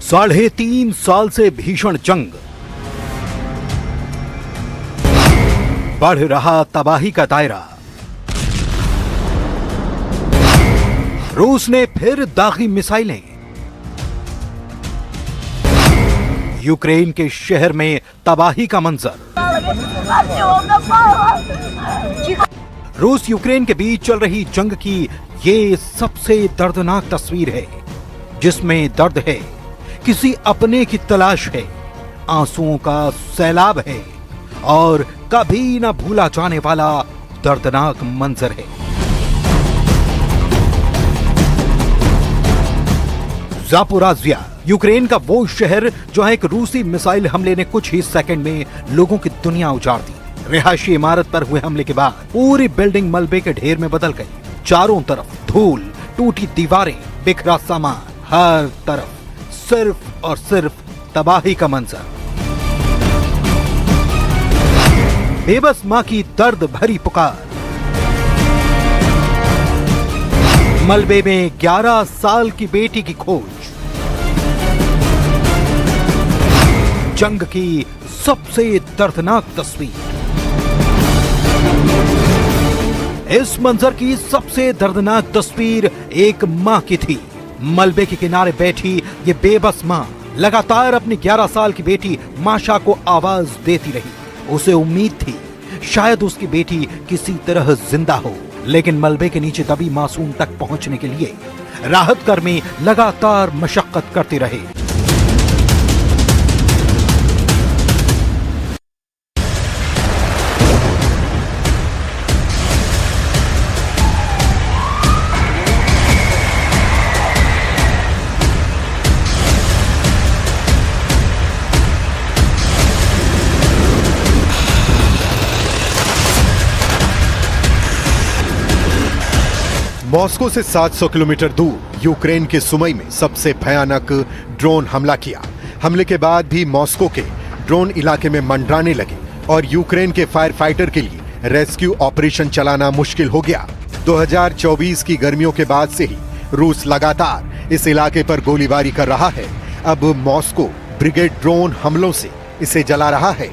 3.5 साल से भीषण जंग, बढ़ रहा तबाही का दायरा। रूस ने फिर दागी मिसाइलें। यूक्रेन के शहर में तबाही का मंजर। रूस यूक्रेन के बीच चल रही जंग की ये सबसे दर्दनाक तस्वीर है, जिसमें दर्द है, किसी अपने की तलाश है, आंसुओं का सैलाब है और कभी न भूला जाने वाला दर्दनाक मंजर है। ज़ापोरिज़्या, यूक्रेन का वो शहर जहां एक रूसी मिसाइल हमले ने कुछ ही सेकंड में लोगों की दुनिया उजाड़ दी। रिहायशी इमारत पर हुए हमले के बाद पूरी बिल्डिंग मलबे के ढेर में बदल गई। चारों तरफ धूल, टूटी दीवारें, बिखरा सामान, हर तरफ सिर्फ और सिर्फ तबाही का मंजर। बेबस मां की दर्द भरी पुकार। मलबे में 11 साल की बेटी की खोज। जंग की सबसे दर्दनाक तस्वीर। इस मंजर की सबसे दर्दनाक तस्वीर एक मां की थी। मलबे के किनारे बैठी ये बेबस मां लगातार अपनी 11 साल की बेटी माशा को आवाज देती रही। उसे उम्मीद थी शायद उसकी बेटी किसी तरह जिंदा हो, लेकिन मलबे के नीचे दबी मासूम तक पहुंचने के लिए राहत कर्मी लगातार मशक्कत करते रहे। मॉस्को से 700 किलोमीटर दूर यूक्रेन के सुमई में सबसे भयानक ड्रोन हमला किया। हमले के बाद भी मॉस्को के ड्रोन इलाके में मंडराने लगे और यूक्रेन के फायर फाइटर के लिए रेस्क्यू ऑपरेशन चलाना मुश्किल हो गया। 2024 की गर्मियों के बाद से ही रूस लगातार इस इलाके पर गोलीबारी कर रहा है। अब मॉस्को ब्रिगेड ड्रोन हमलों से इसे जला रहा है।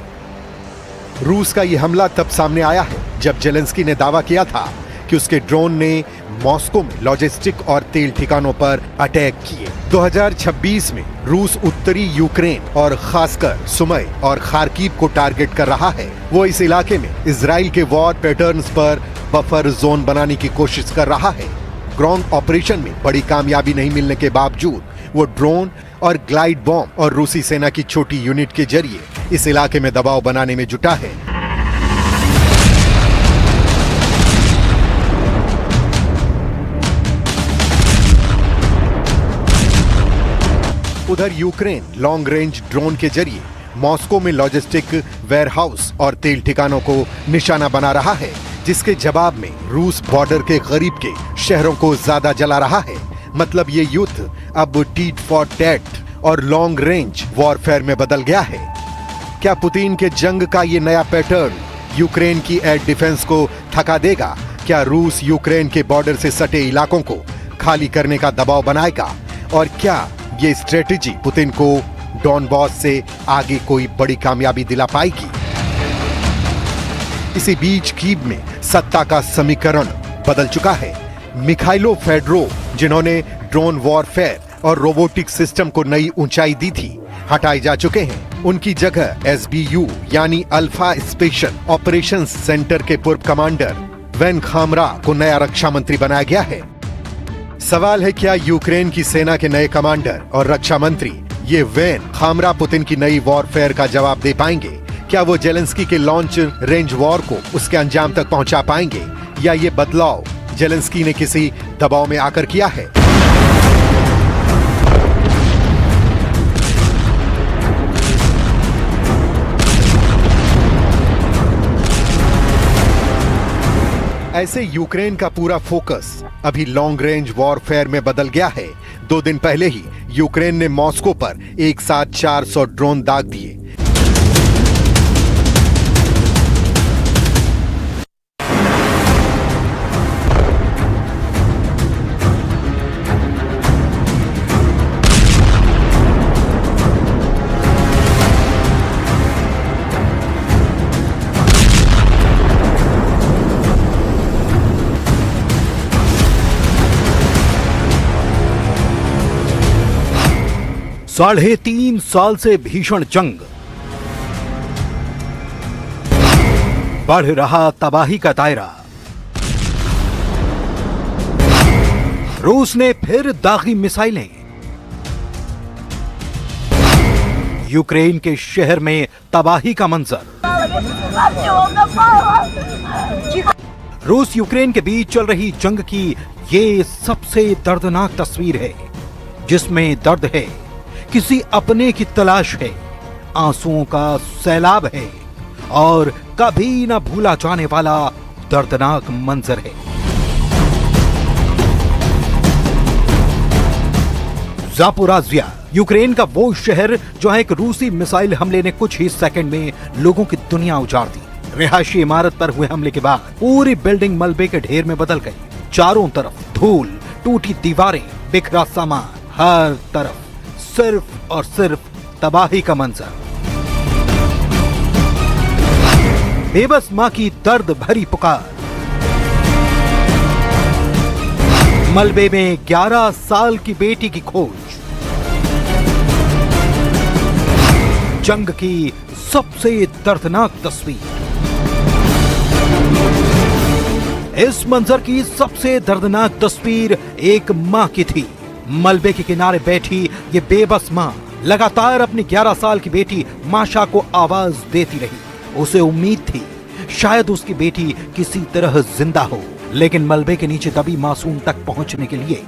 रूस का यह हमला तब सामने आया है जब जेलेंस्की ने दावा किया था कि उसके ड्रोन ने मॉस्को में लॉजिस्टिक और तेल ठिकानों पर अटैक किए। 2026 में रूस उत्तरी यूक्रेन और खासकर सुमई और खार्किव को टारगेट कर रहा है। वो इस इलाके में इजराइल के वॉर पैटर्न्स पर बफर जोन बनाने की कोशिश कर रहा है। ग्राउंड ऑपरेशन में बड़ी कामयाबी नहीं मिलने के बावजूद वो ड्रोन और ग्लाइड बॉम्ब और रूसी सेना की छोटी यूनिट के जरिए इस इलाके में दबाव बनाने में जुटा है। उधर यूक्रेन लॉन्ग रेंज ड्रोन के जरिए मॉस्को में लॉजिस्टिक वेयरहाउस और तेल ठिकानों को निशाना बना रहा है, जिसके जवाब में रूस बॉर्डर के करीब के शहरों को ज्यादा जला रहा है। मतलब ये युद्ध अब टीट फॉर टैट और लॉन्ग रेंज वॉरफेयर में बदल गया है। क्या पुतिन के जंग का ये नया पैटर्न यूक्रेन की एयर डिफेंस को थका देगा? क्या रूस यूक्रेन के बॉर्डर से सटे इलाकों को खाली करने का दबाव बनाएगा? और क्या ये स्ट्रेटेजी पुतिन को डॉनबॉस से आगे कोई बड़ी कामयाबी दिला पाएगी? इसी बीच कीव में सत्ता का समीकरण बदल चुका है। मिखाइलो फेडरोव, जिन्होंने ड्रोन वॉरफेयर और रोबोटिक सिस्टम को नई ऊंचाई दी थी, हटाए जा चुके हैं। उनकी जगह SBU यानी अल्फा स्पेशल ऑपरेशंस सेंटर के पूर्व कमांडर वेन खामरा को नया रक्षा मंत्री बनाया गया है। सवाल है, क्या यूक्रेन की सेना के नए कमांडर और रक्षा मंत्री ये वेन खामरा पुतिन की नई वॉरफेयर का जवाब दे पाएंगे? क्या वो जेलेंस्की के लॉन्च रेंज वॉर को उसके अंजाम तक पहुंचा पाएंगे, या ये बदलाव जेलेंस्की ने किसी दबाव में आकर किया है? ऐसे यूक्रेन का पूरा फोकस अभी लॉन्ग रेंज वॉरफेयर में बदल गया है। 2 दिन पहले ही यूक्रेन ने मॉस्को पर एक साथ 400 ड्रोन दाग दिए। 3.5 साल से भीषण जंग, बढ़ रहा तबाही का दायरा। रूस ने फिर दागी मिसाइलें, यूक्रेन के शहर में तबाही का मंजर। रूस यूक्रेन के बीच चल रही जंग की ये सबसे दर्दनाक तस्वीर है, जिसमें दर्द है, किसी अपने की तलाश है, आंसुओं का सैलाब है और कभी न भूला जाने वाला दर्दनाक मंजर है। जापोराजिया, यूक्रेन का वो शहर जहां एक रूसी मिसाइल हमले ने कुछ ही सेकंड में लोगों की दुनिया उजाड़ दी। रिहायशी इमारत पर हुए हमले के बाद पूरी बिल्डिंग मलबे के ढेर में बदल गई। चारों तरफ धूल, टूटी दीवारें, बिखरा सामान, हर तरफ सिर्फ और सिर्फ तबाही का मंजर। बेबस मां की दर्द भरी पुकार। मलबे में 11 साल की बेटी की खोज। जंग की सबसे दर्दनाक तस्वीर। इस मंजर की सबसे दर्दनाक तस्वीर एक मां की थी। मलबे के किनारे बैठी ये बेबस मां लगातार अपनी 11 साल की बेटी माशा को आवाज देती रही। उसे उम्मीद थी शायद उसकी बेटी किसी तरह जिंदा हो, लेकिन मलबे के नीचे दबी मासूम तक पहुंचने के लिए